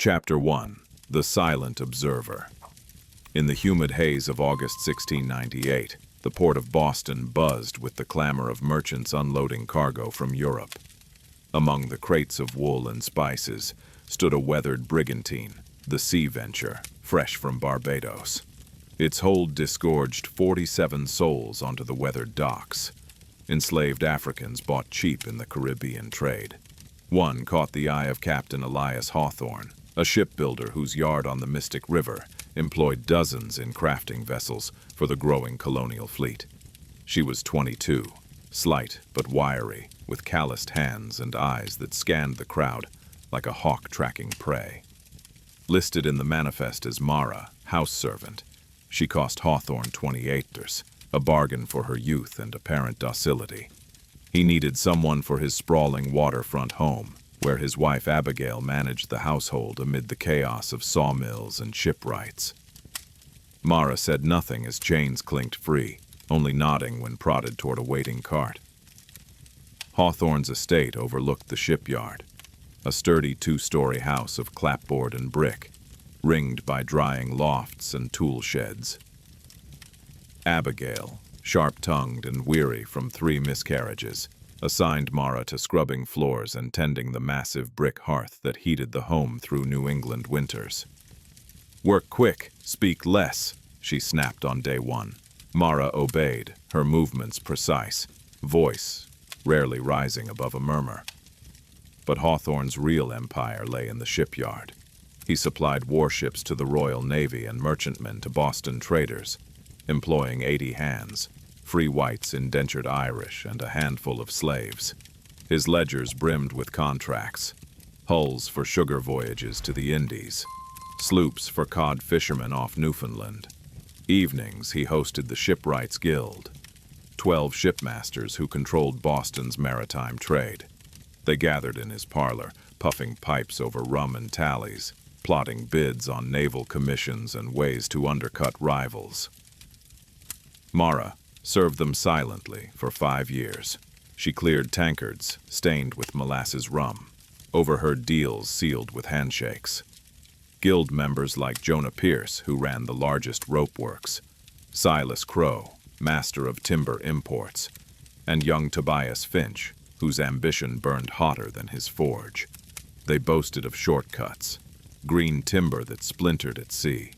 Chapter 1. The Silent Observer. In the humid haze of August 1698, the port of Boston buzzed with the clamor of merchants unloading cargo from Europe. Among the crates of wool and spices stood a weathered brigantine, the Sea Venture, fresh from Barbados. Its hold disgorged 47 souls onto the weathered docks. Enslaved Africans bought cheap in the Caribbean trade. One caught the eye of Captain Elias Hawthorne, a shipbuilder whose yard on the Mystic River employed dozens in crafting vessels for the growing colonial fleet. She was 22, slight but wiry, with calloused hands and eyes that scanned the crowd like a hawk tracking prey. Listed in the manifest as Mara, house servant, she cost Hawthorne 28 a bargain for her youth and apparent docility. He needed someone for his sprawling waterfront home, where his wife Abigail managed the household amid the chaos of sawmills and shipwrights. Mara said nothing as chains clinked free, only nodding when prodded toward a waiting cart. Hawthorne's estate overlooked the shipyard, a sturdy two-story house of clapboard and brick, ringed by drying lofts and tool sheds. Abigail, sharp-tongued and weary from 3 miscarriages, assigned Mara to scrubbing floors and tending the massive brick hearth that heated the home through New England winters. "Work quick, speak less," she snapped on day 1. Mara obeyed, her movements precise, voice rarely rising above a murmur. But Hawthorne's real empire lay in the shipyard. He supplied warships to the Royal Navy and merchantmen to Boston traders, employing 80 hands, free whites, indentured Irish, and a handful of slaves. His ledgers brimmed with contracts: hulls for sugar voyages to the Indies, sloops for cod fishermen off Newfoundland. Evenings he hosted the Shipwrights Guild, 12 shipmasters who controlled Boston's maritime trade. They gathered in his parlor, puffing pipes over rum and tallies, plotting bids on naval commissions and ways to undercut rivals. Mara served them silently for 5 years. She cleared tankards stained with molasses rum, overheard deals sealed with handshakes. Guild members like Jonah Pierce, who ran the largest rope works, Silas Crow, master of timber imports, and young Tobias Finch, whose ambition burned hotter than his forge. They boasted of shortcuts, green timber that splintered at sea,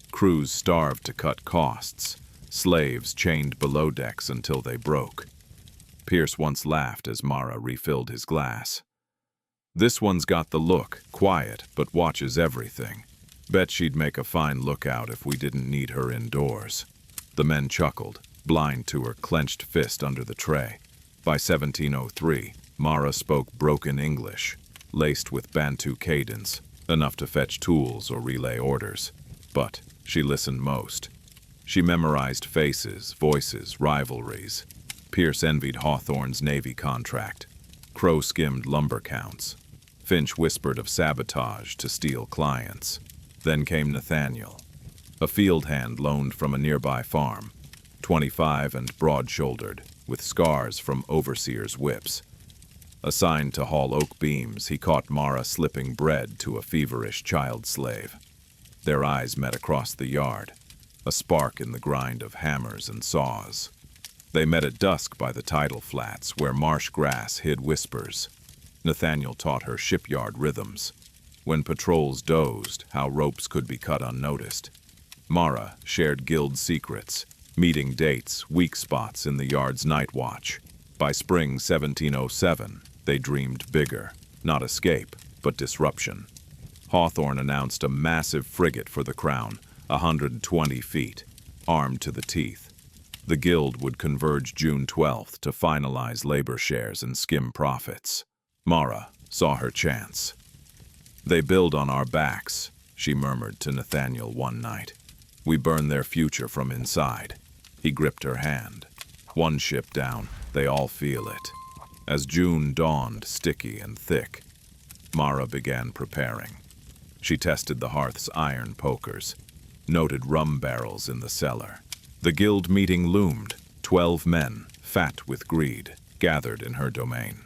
crews starved to cut costs, slaves chained below decks until they broke. Pierce once laughed as Mara refilled his glass. "This one's got the look, quiet, but watches everything. Bet she'd make a fine lookout if we didn't need her indoors." The men chuckled, blind to her clenched fist under the tray. By 1703, Mara spoke broken English, laced with Bantu cadence, enough to fetch tools or relay orders. But she listened most. She memorized faces, voices, rivalries. Pierce envied Hawthorne's Navy contract. Crow skimmed lumber counts. Finch whispered of sabotage to steal clients. Then came Nathaniel, a field hand loaned from a nearby farm, 25 and broad-shouldered, with scars from overseers' whips. Assigned to haul oak beams, he caught Mara slipping bread to a feverish child slave. Their eyes met across the yard, a spark in the grind of hammers and saws. They met at dusk by the tidal flats, where marsh grass hid whispers. Nathaniel taught her shipyard rhythms. When patrols dozed, how ropes could be cut unnoticed. Mara shared guild secrets, meeting dates, weak spots in the yard's night watch. By spring 1707, they dreamed bigger, not escape, but disruption. Hawthorne announced a massive frigate for the crown, 120 feet, armed to the teeth. The guild would converge June 12th to finalize labor shares and skim profits. Mara saw her chance. "They build on our backs," she murmured to Nathaniel one night. "We burn their future from inside." He gripped her hand. One ship down, they all feel it. As June dawned, sticky and thick, Mara began preparing. She tested the hearth's iron pokers, noted rum barrels in the cellar. The guild meeting loomed. 12 men, fat with greed, gathered in her domain.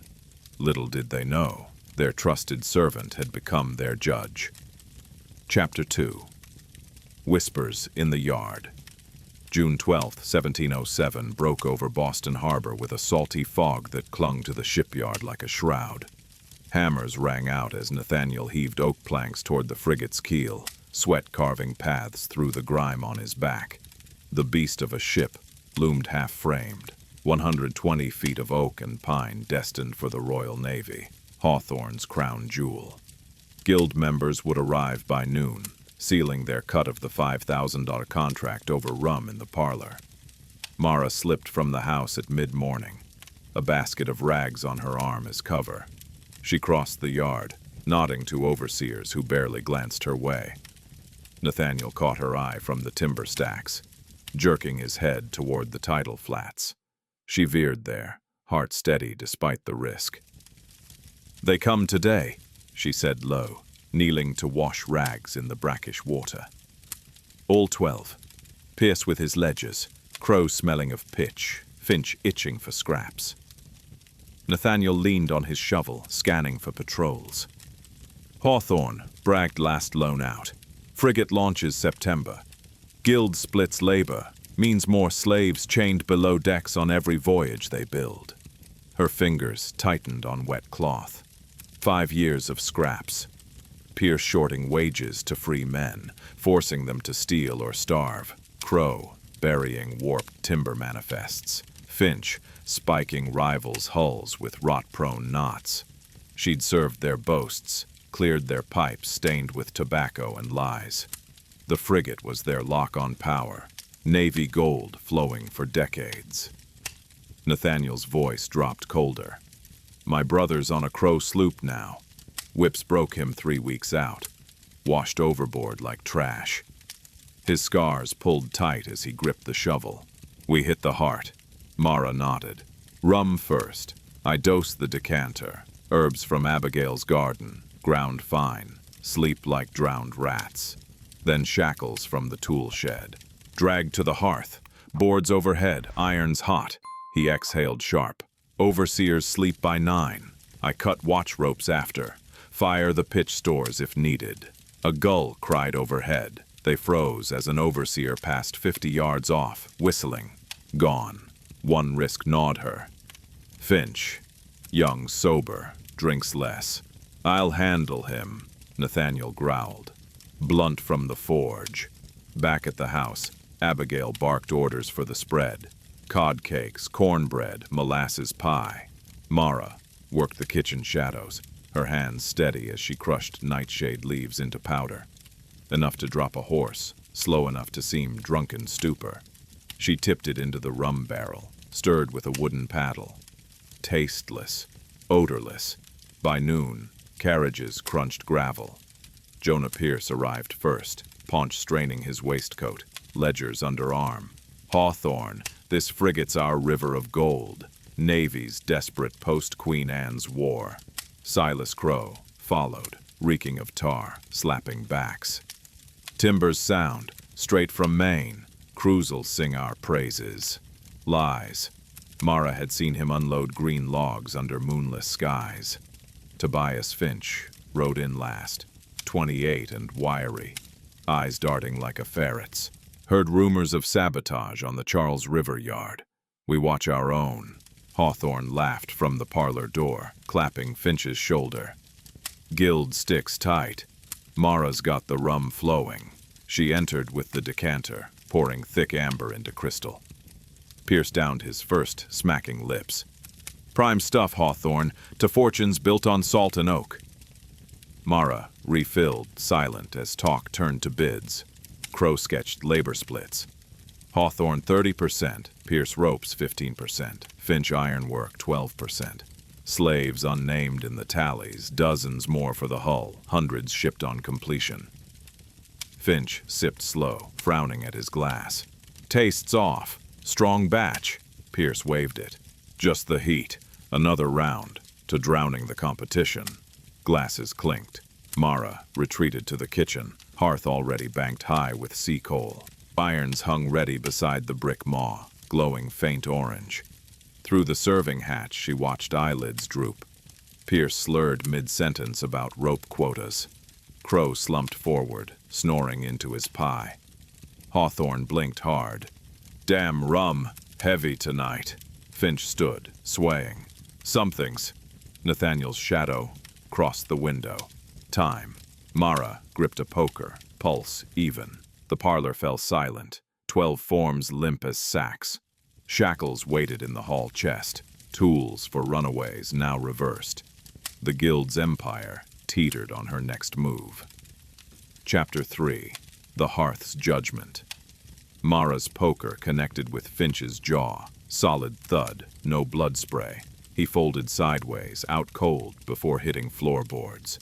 Little did they know, their trusted servant had become their judge. Chapter 2. Whispers in the Yard. June 12, 1707, broke over Boston Harbor with a salty fog that clung to the shipyard like a shroud. Hammers rang out as Nathaniel heaved oak planks toward the frigate's keel, sweat carving paths through the grime on his back. The beast of a ship loomed half-framed, 120 feet of oak and pine destined for the Royal Navy, Hawthorne's crown jewel. Guild members would arrive by noon, sealing their cut of the $5,000 contract over rum in the parlor. Mara slipped from the house at mid-morning, a basket of rags on her arm as cover. She crossed the yard, nodding to overseers who barely glanced her way. Nathaniel caught her eye from the timber stacks, jerking his head toward the tidal flats. She veered there, heart steady despite the risk. "They come today," she said low, kneeling to wash rags in the brackish water. All 12. Pierce with his ledgers, Crow smelling of pitch, Finch itching for scraps. Nathaniel leaned on his shovel, scanning for patrols. "Hawthorne, bragged last loan out. Frigate launches September. Guild splits labor, means more slaves chained below decks on every voyage they build." Her fingers tightened on wet cloth. 5 years of scraps. Pierce shorting wages to free men, forcing them to steal or starve. Crow burying warped timber manifests. Finch spiking rivals' hulls with rot-prone knots. She'd served their boasts, cleared their pipes stained with tobacco and lies. The frigate was their lock-on power, Navy gold flowing for decades. Nathaniel's voice dropped colder. "My brother's on a Crow sloop now. Whips broke him 3 weeks out, washed overboard like trash." His scars pulled tight as he gripped the shovel. "We hit the heart." Mara nodded. "Rum first. I dosed the decanter. Herbs from Abigail's garden, ground fine. Sleep like drowned rats. Then shackles from the tool shed. Dragged to the hearth. Boards overhead, irons hot." He exhaled sharp. "Overseers sleep by 9. I cut watch ropes after. Fire the pitch stores if needed." A gull cried overhead. They froze as an overseer passed 50 yards off, whistling. Gone. One risk gnawed her. Finch, young, sober, drinks less. "I'll handle him," Nathaniel growled. Blunt from the forge. Back at the house, Abigail barked orders for the spread. Cod cakes, cornbread, molasses pie. Mara worked the kitchen shadows, her hands steady as she crushed nightshade leaves into powder. Enough to drop a horse, slow enough to seem drunken stupor. She tipped it into the rum barrel, stirred with a wooden paddle. Tasteless, odorless. By noon, carriages crunched gravel. Jonah Pierce arrived first, paunch straining his waistcoat, ledgers under arm. "Hawthorne, this frigate's our river of gold. Navy's desperate post-Queen Anne's war." Silas Crow followed, reeking of tar, slapping backs. "Timbers sound, straight from Maine. Crews'll sing our praises." Lies. Mara had seen him unload green logs under moonless skies. Tobias Finch rode in last, 28 and wiry, eyes darting like a ferret's. "Heard rumors of sabotage on the Charles River yard. We watch our own." Hawthorne laughed from the parlor door, clapping Finch's shoulder. "Guild sticks tight. Mara's got the rum flowing." She entered with the decanter, pouring thick amber into crystal. Pierce downed his first, smacking lips. "Prime stuff, Hawthorne, to fortunes built on salt and oak." Mara refilled, silent as talk turned to bids. Crow sketched labor splits. Hawthorne 30%, Pierce ropes 15%, Finch ironwork 12%. Slaves unnamed in the tallies, dozens more for the hull, hundreds shipped on completion. Finch sipped slow, frowning at his glass. "Tastes off. Strong batch." Pierce waved it. "Just the heat. Another round, to drowning the competition." Glasses clinked. Mara retreated to the kitchen, hearth already banked high with sea coal. Irons hung ready beside the brick maw, glowing faint orange. Through the serving hatch, she watched eyelids droop. Pierce slurred mid-sentence about rope quotas. Crow slumped forward, snoring into his pie. Hawthorne blinked hard. Damn rum, heavy tonight. Finch stood, swaying. Something's. Nathaniel's shadow crossed the window. Time. Mara gripped a poker, pulse even. The parlor fell silent, 12 forms limp as sacks. Shackles waited in the hall chest, tools for runaways now reversed. The guild's empire teetered on her next move. Chapter 3. The Hearth's Judgment. Mara's poker connected with Finch's jaw. Solid thud, no blood spray. He folded sideways, out cold, before hitting floorboards.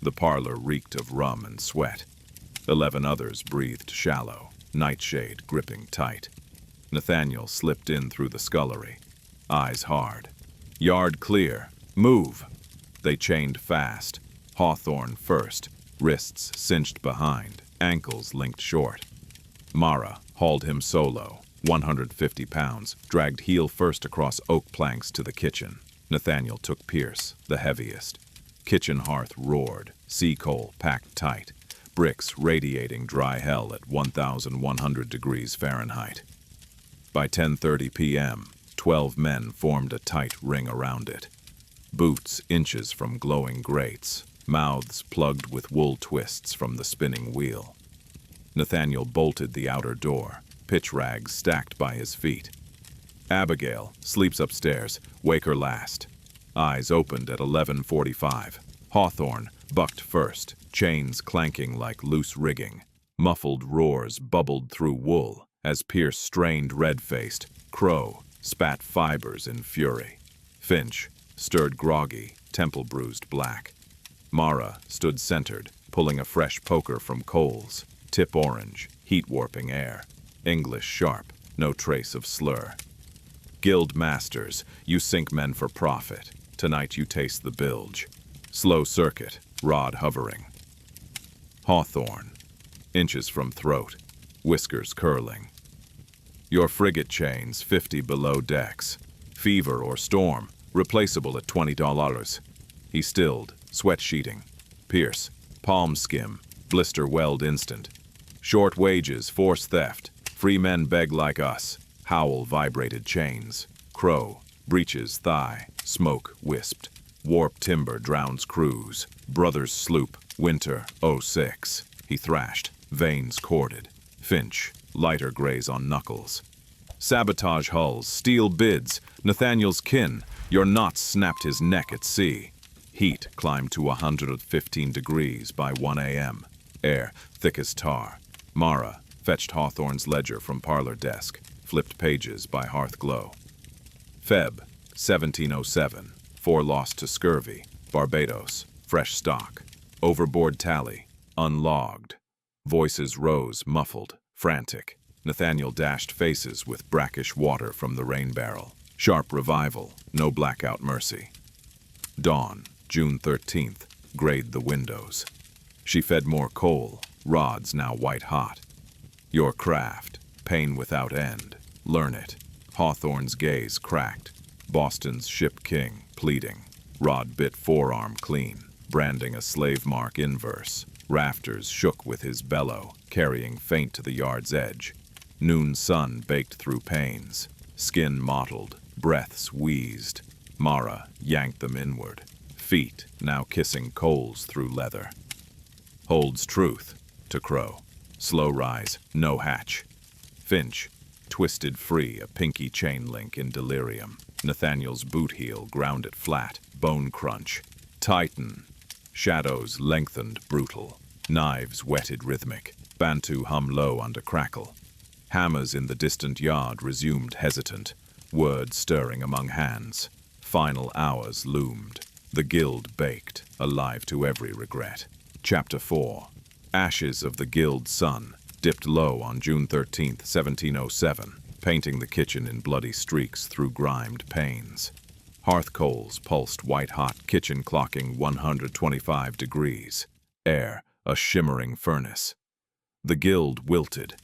The parlor reeked of rum and sweat. 11 others breathed shallow, nightshade gripping tight. Nathaniel slipped in through the scullery, eyes hard. Yard clear. Move! They chained fast. Hawthorne first, wrists cinched behind, ankles linked short. Mara hauled him solo, 150 pounds, dragged heel first across oak planks to the kitchen. Nathaniel took Pierce, the heaviest. Kitchen hearth roared, sea coal packed tight, bricks radiating dry hell at 1,100 degrees Fahrenheit. By 10:30 p.m., 12 men formed a tight ring around it. Boots inches from glowing grates, mouths plugged with wool twists from the spinning wheel. Nathaniel bolted the outer door, pitch rags stacked by his feet. Abigail sleeps upstairs, wake her last. Eyes opened at 11:45. Hawthorne bucked first, chains clanking like loose rigging. Muffled roars bubbled through wool as Pierce strained red-faced. Crow spat fibers in fury. Finch stirred groggy, temple bruised black. Mara stood centered, pulling a fresh poker from coals. Tip orange, heat-warping air. English sharp, no trace of slur. Guild masters, you sink men for profit. Tonight you taste the bilge. Slow circuit, rod hovering. Hawthorne, inches from throat, whiskers curling. Your frigate chains, 50 below decks. Fever or storm, replaceable at $20. He stilled, sweat sheeting. Pierce, palm skim, blister weld instant. Short wages, force theft. Free men beg like us. Howl vibrated chains. Crow, breeches thigh, smoke wisped. Warp timber drowns crews. Brothers sloop, winter, '06. He thrashed, veins corded. Finch, lighter graze on knuckles. Sabotage hulls, steal bids. Nathaniel's kin, your knots snapped his neck at sea. Heat climbed to 115 degrees by 1 a.m. Air thick as tar. Mara fetched Hawthorne's ledger from parlor desk, flipped pages by hearth glow. Feb, 1707. 4 lost to scurvy. Barbados, fresh stock. Overboard tally, unlogged. Voices rose, muffled, frantic. Nathaniel dashed faces with brackish water from the rain barrel. Sharp revival, no blackout mercy. Dawn, June 13th, grayed the windows. She fed more coal, rods now white hot. Your craft, pain without end. Learn it. Hawthorne's gaze cracked. Boston's ship king, pleading. Rod bit forearm clean, branding a slave mark inverse. Rafters shook with his bellow, carrying faint to the yard's edge. Noon sun baked through panes. Skin mottled, breaths wheezed. Mara yanked them inward. Feet now kissing coals through leather. Holds truth, to Crow. Slow rise, no hatch. Finch, twisted free, a pinky chain link in delirium. Nathaniel's boot heel ground it flat, bone crunch. Titan. Shadows lengthened brutal. Knives whetted rhythmic. Bantu hum low under crackle. Hammers in the distant yard resumed hesitant. Words stirring among hands. Final hours loomed. The guild baked, alive to every regret. Chapter 4. Ashes of the guild's sun dipped low on June 13th, 1707, painting the kitchen in bloody streaks through grimed panes. Hearth coals pulsed white-hot, kitchen clocking 125 degrees. Air, a shimmering furnace. The guild wilted.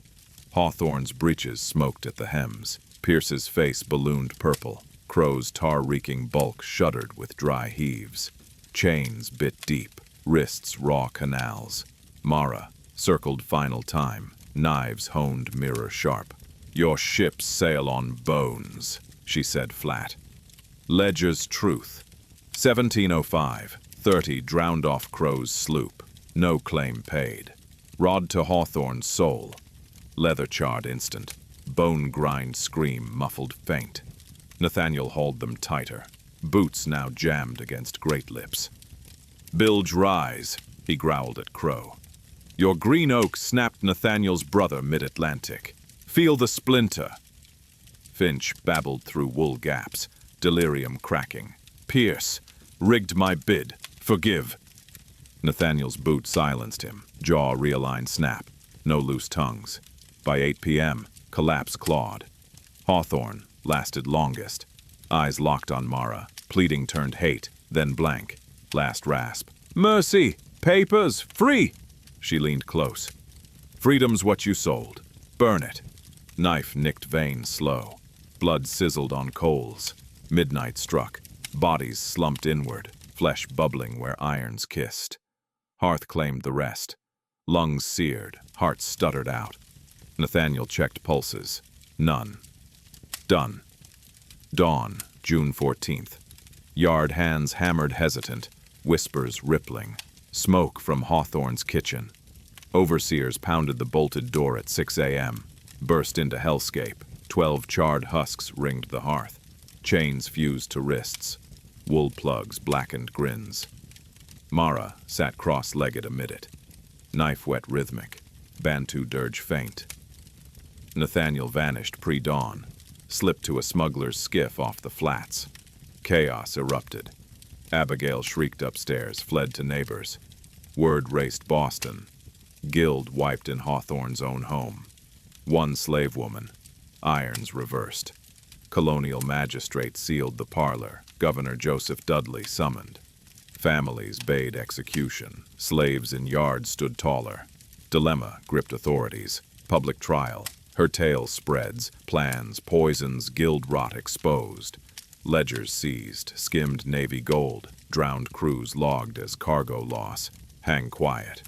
Hawthorne's breeches smoked at the hems. Pierce's face ballooned purple. Crow's tar-reeking bulk shuddered with dry heaves. Chains bit deep. wrists raw canals. Mara circled final time, knives honed mirror sharp. "Your ships sail on bones," she said flat. Ledger's truth. 1705, 30 drowned off Crow's sloop. No claim paid. Rod to Hawthorne's soul. Leather charred instant. Bone grind scream muffled faint. Nathaniel hauled them tighter. Boots now jammed against great lips. "Bilge rise," he growled at Crow. "Your green oak snapped Nathaniel's brother mid-Atlantic. Feel the splinter." Finch babbled through wool gaps, delirium cracking. "Pierce, rigged my bid. Forgive." Nathaniel's boot silenced him, jaw realigned snap. No loose tongues. By 8 p.m., collapse clawed. Hawthorne lasted longest. Eyes locked on Mara, pleading turned hate, then blank. Last rasp. "Mercy! Papers! Free!" She leaned close. "Freedom's what you sold. Burn it." Knife nicked veins slow. Blood sizzled on coals. Midnight struck. Bodies slumped inward, flesh bubbling where irons kissed. Hearth claimed the rest. Lungs seared, heart stuttered out. Nathaniel checked pulses. None. Done. Dawn, June 14th. Yard hands hammered hesitant, whispers rippling. Smoke from Hawthorne's kitchen. Overseers pounded the bolted door at 6 a.m. Burst into hellscape. 12 charred husks ringed the hearth. Chains fused to wrists. Wool plugs blackened grins. Mara sat cross-legged amid it. Knife wet rhythmic. Bantu dirge faint. Nathaniel vanished pre-dawn. Slipped to a smuggler's skiff off the flats. Chaos erupted. Abigail shrieked upstairs, fled to neighbors. Word raced Boston. Guild wiped in Hawthorne's own home. One slave woman. Irons reversed. Colonial magistrate sealed the parlor. Governor Joseph Dudley summoned. Families bade execution. Slaves in yards stood taller. Dilemma gripped authorities. Public trial. Her tale spreads. Plans, poisons, guild rot exposed. Ledgers seized. Skimmed Navy gold. Drowned crews logged as cargo loss. Hang quiet.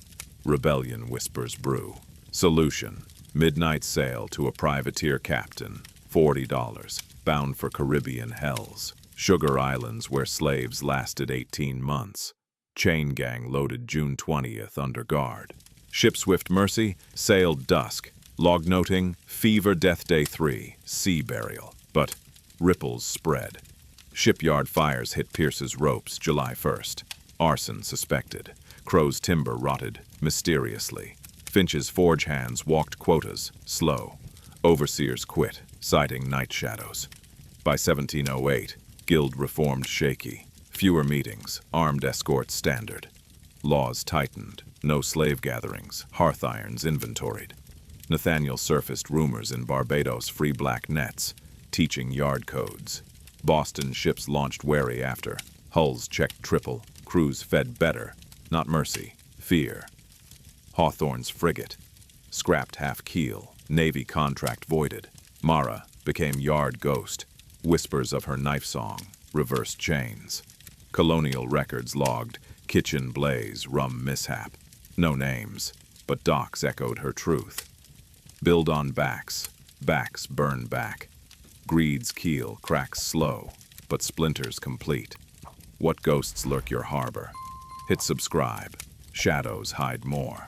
Rebellion whispers brew. Solution. Midnight sail to a privateer captain. $40. Bound for Caribbean hells. Sugar Islands where slaves lasted 18 months. Chain gang loaded June 20th under guard. Ship Swift Mercy sailed dusk. Log noting, fever death day 3, sea burial. But ripples spread. Shipyard fires hit Pierce's ropes July 1st. Arson suspected. Crow's timber rotted mysteriously. Finch's forge hands walked quotas, slow. Overseers quit, citing night shadows. By 1708, Guild reformed shaky. Fewer meetings, armed escorts standard. Laws tightened, no slave gatherings, hearth irons inventoried. Nathaniel surfaced rumors in Barbados free black nets, teaching yard codes. Boston ships launched wary after. Hulls checked triple, crews fed better. Not mercy, fear. Hawthorne's frigate. Scrapped half keel, Navy contract voided. Mara became yard ghost. Whispers of her knife song, reversed chains. Colonial records logged, kitchen blaze, rum mishap. No names, but docks echoed her truth. Build on backs, backs burn back. Greed's keel cracks slow, but splinters complete. What ghosts lurk your harbor? Hit subscribe. Shadows hide more.